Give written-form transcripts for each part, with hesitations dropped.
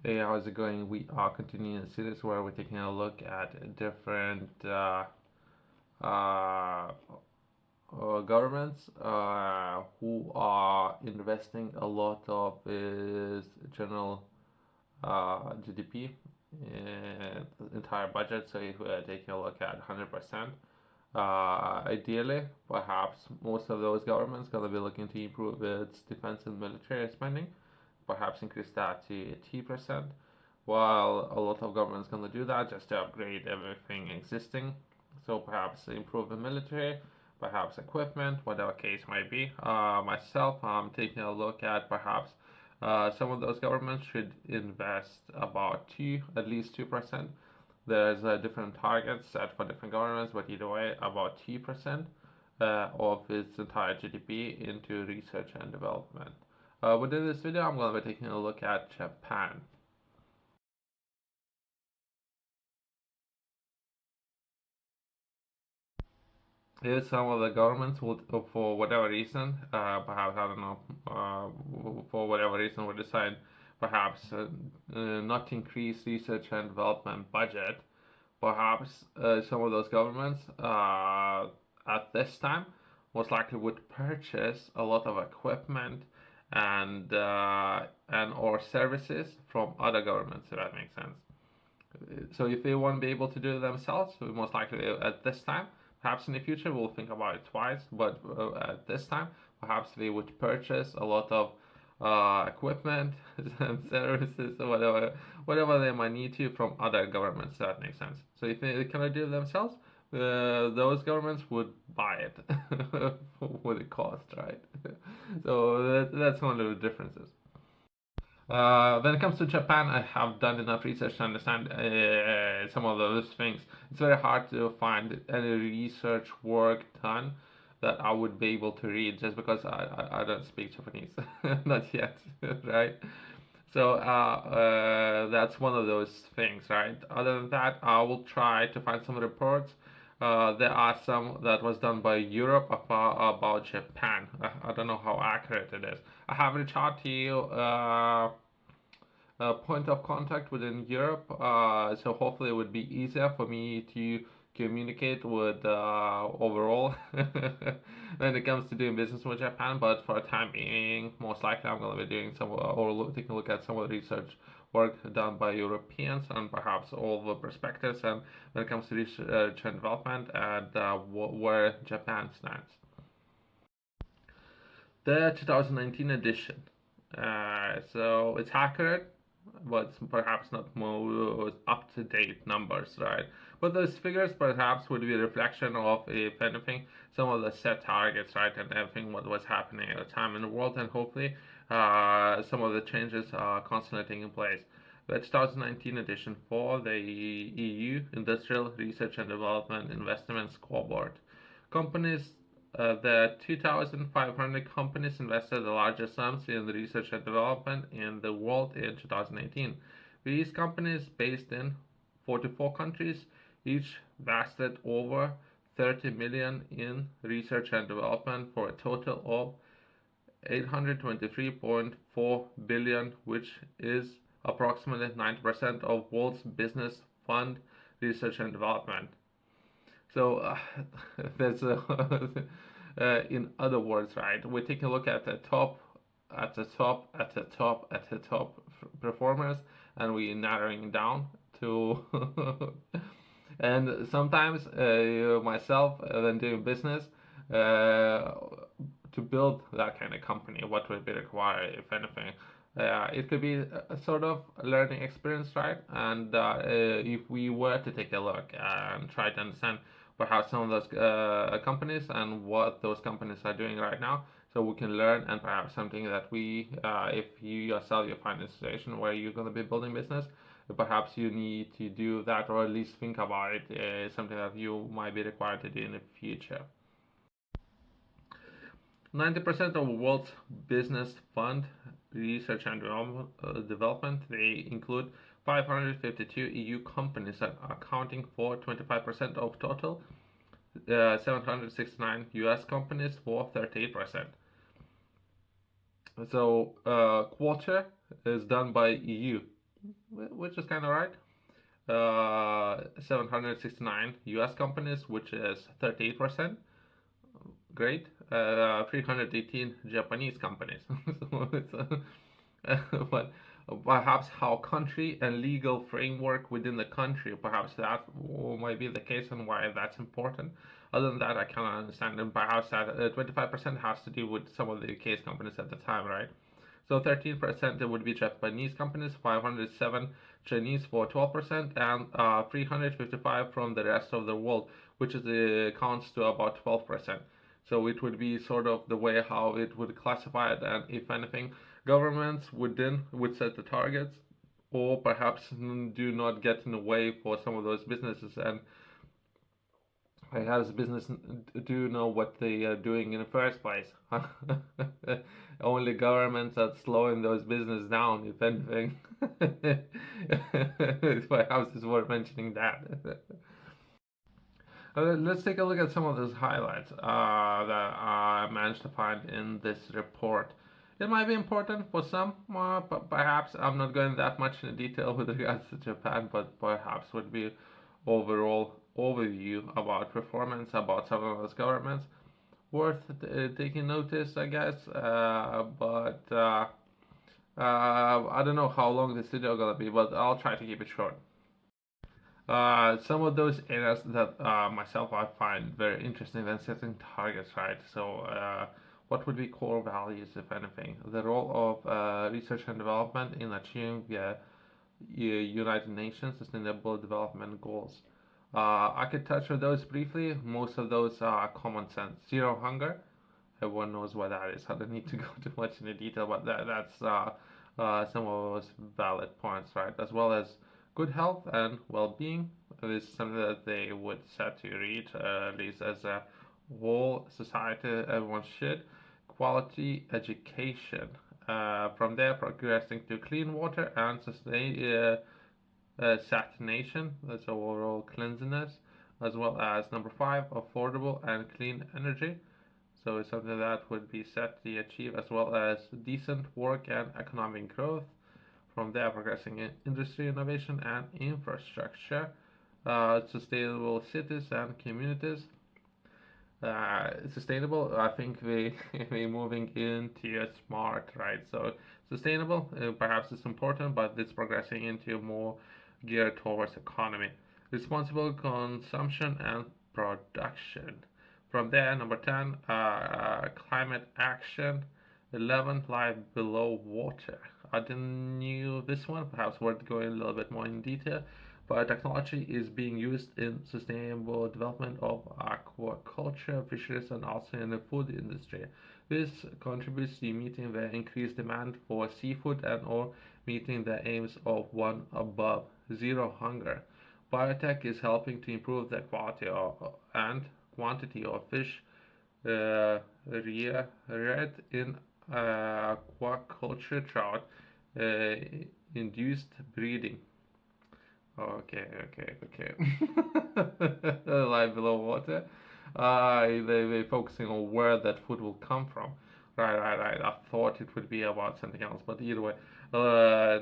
Hey, how's it going? We are continuing the series where we're taking a look at different uh, governments who are investing a lot of its general GDP and the entire budget. So if we're taking a look at 100%, ideally, perhaps most of those governments gonna be looking to improve its defense and military spending, perhaps increase that to 80%, while a lot of governments gonna do that just to upgrade everything existing. So perhaps improve the military, perhaps equipment, whatever case might be. Myself, I'm taking a look at perhaps some of those governments should invest about at least 2%. There's different targets set for different governments, but either way, about 2% of its entire GDP into research and development. Within this video, I'm going to be taking a look at Japan. If some of the governments would, for whatever reason, perhaps I don't know, for whatever reason, would decide perhaps not to increase research and development budget, perhaps some of those governments at this time most likely would purchase a lot of equipment and or services from other governments, if that makes sense. So if they won't be able to do it themselves, we most likely at this time, perhaps in the future we'll think about it twice, but at this time, perhaps they would purchase a lot of equipment and services or whatever they might need to from other governments. That makes sense. So if they cannot do it themselves, those governments would buy it for what it costs, right? So that's one of the differences. When it comes to Japan, I have done enough research to understand some of those things. It's very hard to find any research work done that I would be able to read just because I don't speak Japanese, not yet, right? So that's one of those things, right? Other than that, I will try to find some reports. There are some that was done by Europe about Japan. I don't know how accurate it is. I have reached out to point of contact within Europe, so hopefully it would be easier for me to communicate with overall when it comes to doing business with Japan. But for the time being, most likely I'm going to be doing some or taking a look at some of the research work done by Europeans and perhaps all the perspectives and when it comes to research and development and where Japan stands. The 2019 edition. So it's accurate, but perhaps not most up-to-date numbers, right? But those figures perhaps would be a reflection of, if anything, some of the set targets, right, and everything what was happening at the time in the world, and hopefully some of the changes are constantly taking place. The 2019 edition for the EU Industrial Research and Development Investment Scoreboard. Companies The 2,500 companies invested the largest sums in research and development in the world in 2018. These companies, based in 44 countries, each invested over 30 million in research and development for a total of 823.4 billion, which is approximately 90% of world's business fund research and development. So there's in other words, right? We're taking a look at the top, at the top performers, and we're narrowing down to. And sometimes myself, when doing business, to build that kind of company, what would be required, if anything? It could be a sort of learning experience, right? And if we were to take a look and try to understand perhaps some of those companies and what those companies are doing right now, so we can learn and perhaps something that if you yourself you find a situation where you're going to be building business, perhaps you need to do that or at least think about it, something that you might be required to do in the future. 90% of the world's business fund research and development. They include 552 EU companies that are accounting for 25% of total, 769 US companies for 38%. So quarter is done by EU. which is kind of right. 769 US companies, which is 38%. Great. 318 Japanese companies. So it's, but perhaps how country and legal framework within the country, perhaps that might be the case and why that's important. Other than that, I cannot understand. And perhaps that 25% has to do with some of the case companies at the time, right? So 13% it would be Japanese companies, 507 Chinese for 12%, and 355 from the rest of the world, which is counts to about 12%. So it would be sort of the way how it would classify it, and if anything, governments would set the targets, or perhaps do not get in the way for some of those businesses, and has business do know what they are doing in the first place. Only governments are slowing those business down, if anything. Perhaps it's worth mentioning that. Let's take a look at some of those highlights that I managed to find in this report. It might be important for some, but perhaps I'm not going that much into detail with regards to Japan, but perhaps would be overall overview about performance about some of those governments worth taking notice, I guess. But I don't know how long this video gonna be, but I'll try to keep it short. Some of those areas that myself I find very interesting when setting targets, right? So, what would be core values, if anything? The role of research and development in achieving the United Nations Sustainable Development Goals. I could touch on those briefly. Most of those are common sense. Zero hunger. Everyone knows what that is. I don't need to go too much into detail, but that's some of those valid points, right? As well as good health and well-being is something that they would set to reach, at least as a whole society. Everyone should. Quality education. From there, progressing to clean water and sanitation, that's overall cleanliness, as well as number five, affordable and clean energy. So it's something that would be set to achieve, as well as decent work and economic growth. From there, progressing in industry innovation and infrastructure, sustainable cities and communities. Sustainable, I think we moving into a smart, right? So sustainable, perhaps it's important, but it's progressing into more geared towards economy, responsible consumption and production. From there, number 10, climate action. 11, life below water. I didn't knew this one, perhaps worth going a little bit more in detail. But technology is being used in sustainable development of aquaculture, fisheries, and also in the food industry. This contributes to meeting the increased demand for seafood and or meeting the aims of one above, zero hunger. Biotech is helping to improve the quality and quantity of fish reared in aquaculture trout induced breeding. Okay. Life below water. They're focusing on where that food will come from. Right. I thought it would be about something else, but either way.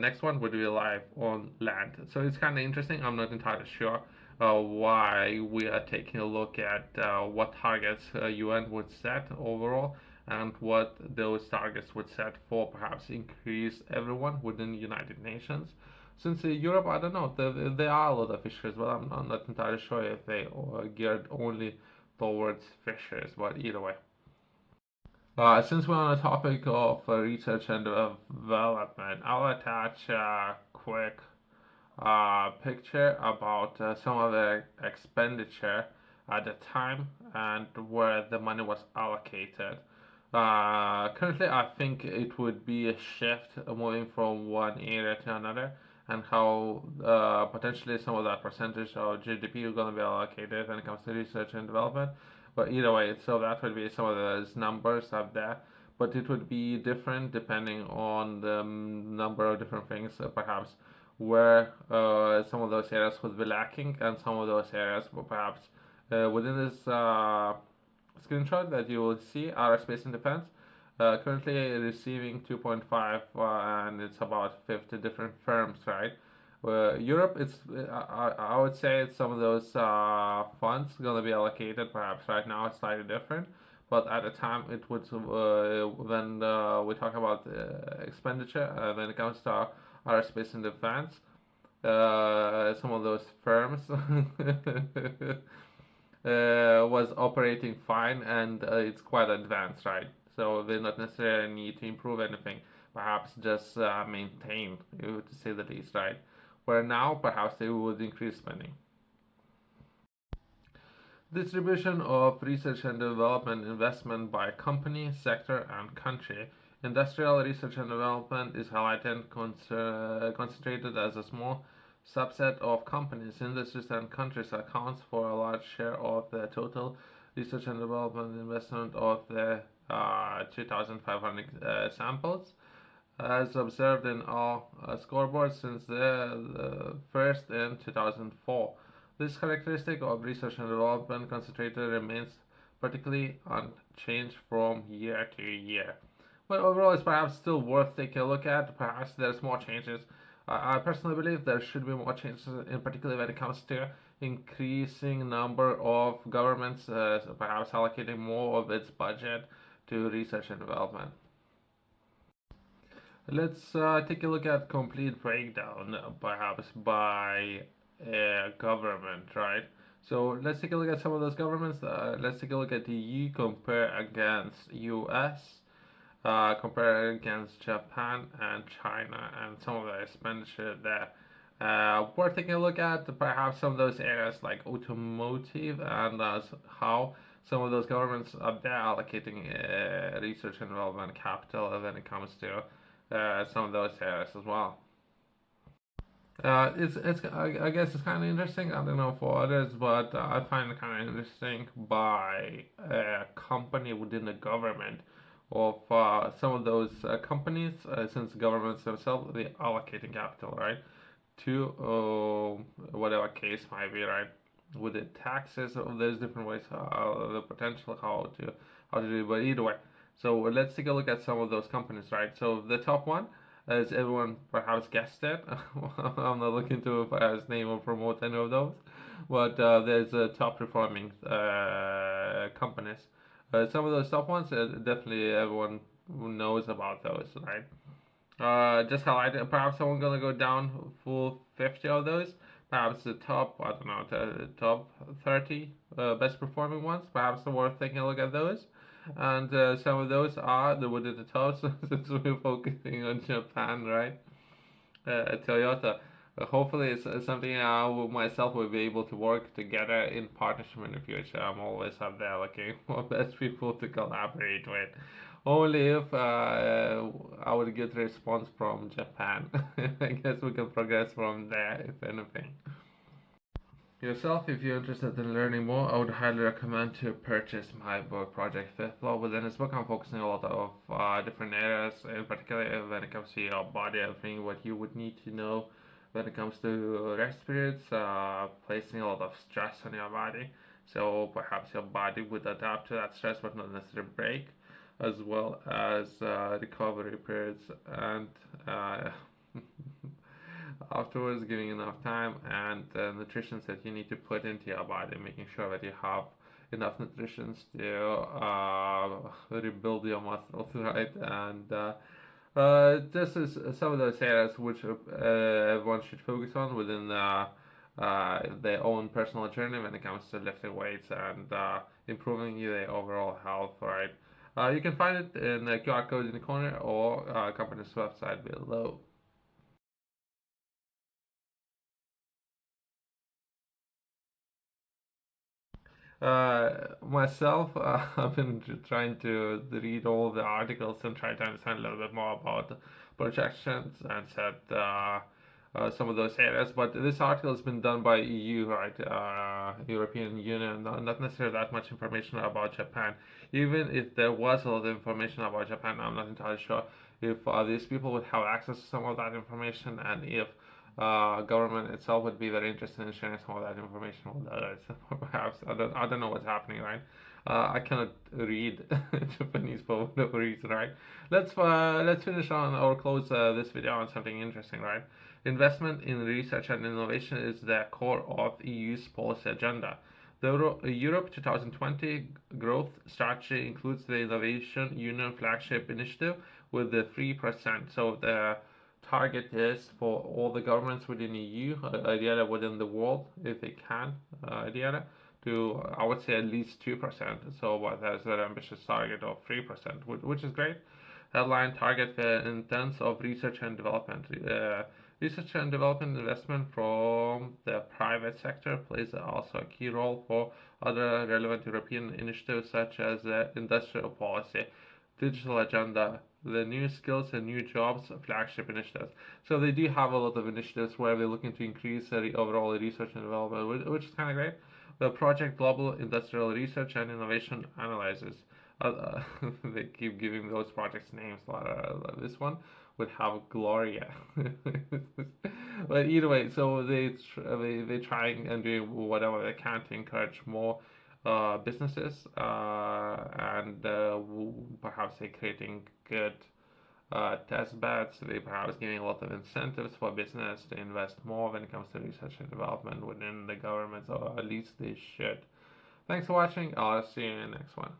Next one would be life on land. So it's kind of interesting. I'm not entirely sure why we are taking a look at what targets UN would set overall and what those targets would set for perhaps increase everyone within the United Nations. Since Europe, I don't know, there are a lot of fishers, but I'm not entirely sure if they are geared only towards fishers, but either way. Since we're on the topic of research and development, I'll attach a quick picture about some of the expenditure at the time and where the money was allocated. Currently, I think it would be a shift moving from one area to another, and how potentially some of that percentage of GDP is going to be allocated when it comes to research and development. But either way, so that would be some of those numbers up there. But it would be different depending on the number of different things, perhaps where some of those areas would be lacking, and some of those areas perhaps within this screenshot that you will see, aerospace and defense. currently receiving 2.5, and it's about 50 different firms, right? Europe, I would say it's some of those funds going to be allocated. Perhaps right now it's slightly different, but at the time it would when we talk about expenditure when it comes to aerospace and defense, some of those firms was operating fine, and it's quite advanced, right? So they not necessarily need to improve anything, perhaps just maintain, to say the least, right? Where now perhaps they would increase spending. Distribution of research and development investment by company, sector, and country. Industrial research and development is highlighted concentrated as a small subset of companies, industries, and countries accounts for a large share of the total research and development investment of the 2,500 samples, as observed in all scoreboards since the first in 2004. This characteristic of research and development concentrated remains particularly unchanged from year to year. But overall, it's perhaps still worth taking a look at. Perhaps there's more changes. I personally believe there should be more changes, in particular when it comes to increasing number of governments, perhaps allocating more of its budget to research and development. Let's take a look at complete breakdown, perhaps by government, right? So let's take a look at some of those governments. Let's take a look at the EU compare against US, compare against Japan and China, and some of the expenditure there. We're taking a look at perhaps some of those areas like automotive, and how some of those governments are there allocating research and development capital when it comes to some of those areas as well. It's I guess it's kind of interesting. I don't know for others, but I find it kind of interesting by a company within the government of some of those companies, since governments themselves they allocating capital, right, to whatever case might be, right, with the taxes. There's different ways, the potential how to do it, but either way. So let's take a look at some of those companies, right? So the top one, as everyone perhaps guessed it, I'm not looking to perhaps name or promote any of those, but there's top performing companies. Some of those top ones, definitely everyone knows about those, right? Just highlight. Perhaps someone gonna go down full 50 of those. Perhaps the top, I don't know, the top 30 best performing ones. Perhaps it's worth taking a look at those. And some of those are the wood at the top, since we're focusing on Japan, right? Toyota. Hopefully, it's something I myself will be able to work together in partnership in the future. I'm always up there looking for best people to collaborate with. Only if I would get a response from Japan. I guess we can progress from there, if anything. Yourself, if you're interested in learning more, I would highly recommend to purchase my book, Project Fifth Law. Within this book, I'm focusing a lot of different areas, in particular when it comes to your body, everything what you would need to know when it comes to rest periods, placing a lot of stress on your body. So perhaps your body would adapt to that stress, but not necessarily break, as well as recovery periods and afterwards giving enough time, and nutrition that you need to put into your body, making sure that you have enough nutrition to rebuild your muscles, right? And this is some of those areas which everyone should focus on within their own personal journey when it comes to lifting weights and improving their overall health, right? You can find it in the QR code in the corner or company's website below. Myself, I've been trying to read all the articles and try to understand a little bit more about projections and set some of those areas. But this article has been done by EU, right? European Union, not necessarily that much information about Japan. Even if there was a lot of information about Japan, I'm not entirely sure if these people would have access to some of that information, and if government itself would be very interested in sharing some of that information with others. Perhaps I don't know what's happening, right? I cannot read Japanese for whatever reason, right? Let's finish on or close this video on something interesting, right? Investment in research and innovation is the core of EU's policy agenda. The Europe 2020 growth strategy includes the Innovation Union flagship initiative with the 3%. So the target is for all the governments within EU, ideally within the world, if they can, ideally, to I would say at least 2%. So what has that ambitious target of 3%, which is great. Headline target the intents of research and development. Research and development investment from the private sector plays also a key role for other relevant European initiatives such as industrial policy, digital agenda, the new skills and new jobs flagship initiatives. So they do have a lot of initiatives where they're looking to increase the overall research and development, which is kind of great. The project Global Industrial Research and Innovation Analyses. They keep giving those projects names. This one would have Gloria. But either way, so they trying and doing whatever they can to encourage more businesses and perhaps they creating good test beds. They perhaps giving a lot of incentives for business to invest more when it comes to research and development within the government, or at least they should. Thanks for watching. I'll see you in the next one.